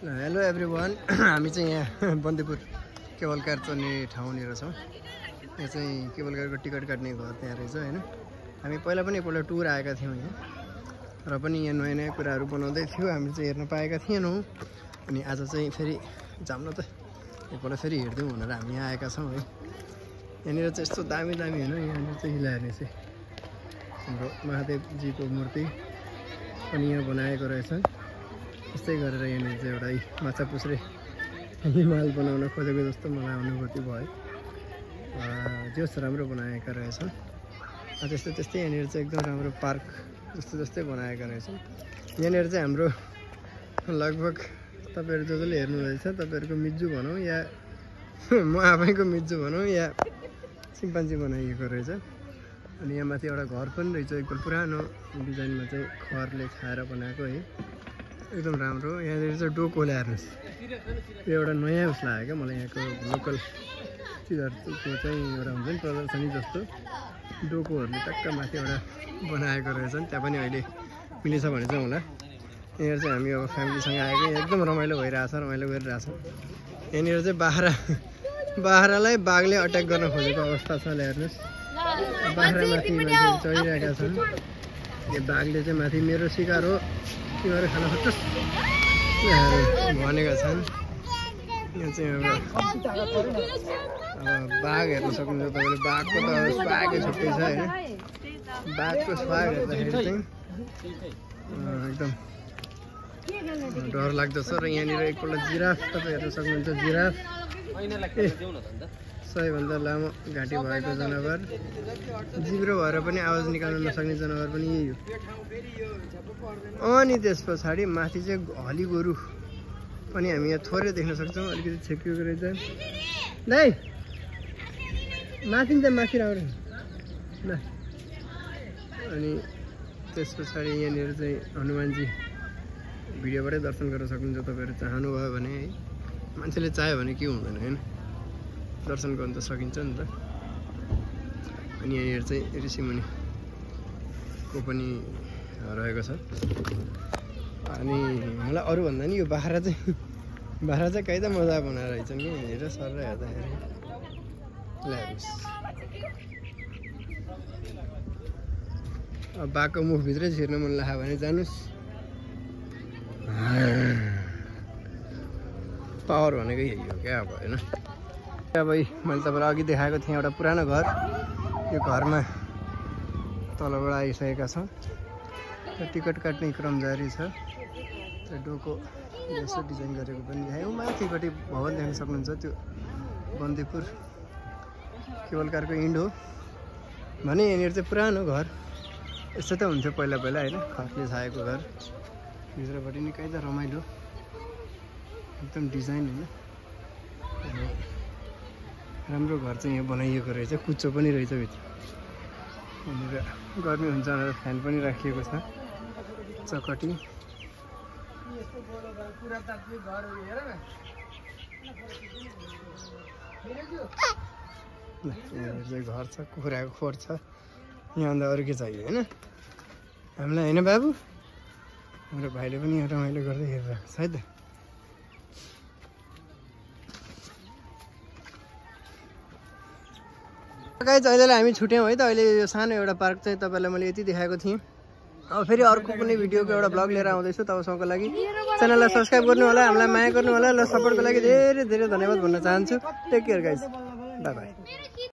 Hello everyone हामी चाहिँ यहाँ बन्दीपुर केबल कार चढ्ने ठाउँनिर छौँ। यहाँ चाहिँ केबल कारको टिकट काट्ने घर त्यहाँ रहेछ हैन। हामी पहिला पनि एकपल्ट टुर आएका थियौँ यहाँ र पनि यहाँ नयाँ नयाँ कुराहरू बनाउँदै थियो, हामीले चाहिँ हेर्न पाएका थिएनौँ। अनि आज चाहिँ फेरि जाऊँ न त एकपल्ट फेरि हेर्दिउँ भनेर हामी यहाँ आएका छौँ है। यहाँनिर चाहिँ यस्तो दामी दामी होइन, यहाँनिर चाहिँ हिलाहेर्ने चाहिँ हाम्रो महादेवजीको मूर्ति पनि यहाँ बनाएको रहेछ। यस्तै गरेर यहाँनिर चाहिँ एउटा माछा पुछ्रे हिमाल बनाउन खोजेको जस्तो मलाई अनुभूति भयो। जोस राम्रो बनाएका रहेछन्। त्यस्तै त्यस्तै यहाँनिर चाहिँ एकदम राम्रो पार्क जस्तो जस्तै बनाएका रहेछन्। यहाँनिर चाहिँ हाम्रो लगभग तपाईँहरू जसले हेर्नुहुँदैछ तपाईँहरूको मिज्जू भनौँ या म आफैको मिज्जू भनौँ या सिम्पान्जी बनाइएको रहेछ। अनि यहाँ माथि एउटा घर पनि रहेछ, एकदम पुरानो डिजाइनमा चाहिँ खरले छाएर बनाएको है, एकदम राम्रो। यहाँनिर चाहिँ डोको ल्यार्नुहोस्, यो एउटा नयाँ उस लाग्यो क्या मलाई, यहाँको लोकल चिजहरूको चाहिँ एउटा हुन्छ नि प्रदर्शनी जस्तो डोकोहरूले टक्क माथि एउटा बनाएको रहेछन्। त्यहाँ पनि अहिले मिलेछ भने चाहिँ होला। यहाँनिर चाहिँ हामी अब फ्यामिलीसँग आएको, एकदम रमाइलो भइरहेछ, रमाइलो गरिरहेछ। यहाँनिर चाहिँ बाख्रालाई बाघले अट्याक गर्न खोजेको अवस्था छ, हेर्नुहोस्। बाख्रामाथि मान्छेहरू चढिरहेका छन्। यो बाघले चाहिँ माथि मेरो शिकार हो, तिमीहरू खान सक्छस् भनेका छन्। यहाँ चाहिँ अब बाघ हेर्न सक्नुहुन्छ तपाईँले। बाघको त स्वागै छुट्टै छ होइन। बाघको स्वाग हेर्दाखेरि चाहिँ एकदम डर लाग्दो छ। र यहाँनिर एकपल्ट जिराफ तपाईँ हेर्न सक्नुहुन्छ। जिराफ सबैभन्दा लामो घाँटी भएको जनावर, जिब्रो भएर पनि आवाज निकाल्न नसक्ने जनावर पनि यही हो। अनि त्यस पछाडि माथि चाहिँ हली गोरु पनि हामी यहाँ थोरै देख्न सक्छौँ। अलिकति छेकिएको रहेछ दाइ, माथि त माथि राम्रो ल। अनि त्यस पछाडि यहाँनिर चाहिँ हनुमानजी भिडियोबाटै दर्शन गर्न सक्नुहुन्छ तपाईँहरू चाहनुभयो भने है। मान्छेले चाह्यो भने के हुँदैन होइन, दर्शन गर्न त सकिन्छ नि त। अनि यहाँनिर चाहिँ ऋषिमुनिको पनि रहेको छ। अनि मलाई अरूभन्दा नि यो बाख्रा चाहिँ कहीँ त मजा बनाएर रहेछन् कि यहाँनिर सर हेर्दाखेरि ल्याएपछि। अब बाघको मुखभित्रै छिर्न मन लाग्यो भने जानुहोस्। पावर भनेको यही हो क्या अब होइन। अब मैले तपाईँलाई अघि देखाएको थिएँ एउटा पुरानो घर, यो घरमा तलबाट आइसकेका छौँ। टिकट काट्ने क्रम जारी छ। त्यो डोको यसो डिजाइन गरेको पनि देखायो। माथिपट्टि भवन देख्न सक्नुहुन्छ, त्यो बन्दीपुर केबल कारको इन्ड हो भने। यहाँनिर चाहिँ पुरानो घर यस्तो त हुन्थ्यो पहिला पहिला होइन, खरले छाएको घर। भित्रपट्टि निकै त रमाइलो एकदम डिजाइन होइन, राम्रो घर चाहिँ यहाँ बनाइएको रहेछ। कुचो पनि रहेछ भित्र। यहाँनिर गर्मी हुन्छ भनेर फ्यान पनि राखिएको छ, चकटी। यहाँनिर चाहिँ घर छ, कुखुराको खोर छ। यहाँभन्दा अरू के चाहियो होइन हामीलाई होइन बाबु। हाम्रो भाइले पनि यहाँ रमाइलो गर्दै हेरिरहेको छ है त। गाइज अहिलेलाई हामी छुट्यौँ है त। अहिले यो सानो एउटा पार्क चाहिँ तपाईँलाई मैले यति देखाएको थिएँ। अब फेरि अर्को कुनै भिडियोको एउटा ब्लग लिएर आउँदैछु। तपाईँसँगको लागि च्यानललाई सब्सक्राइब गर्नु होला, हामीलाई माया गर्नु होला। ल सपोर्टको लागि धेरै धेरै धन्यवाद भन्न चाहन्छु। Take care guys, bye by.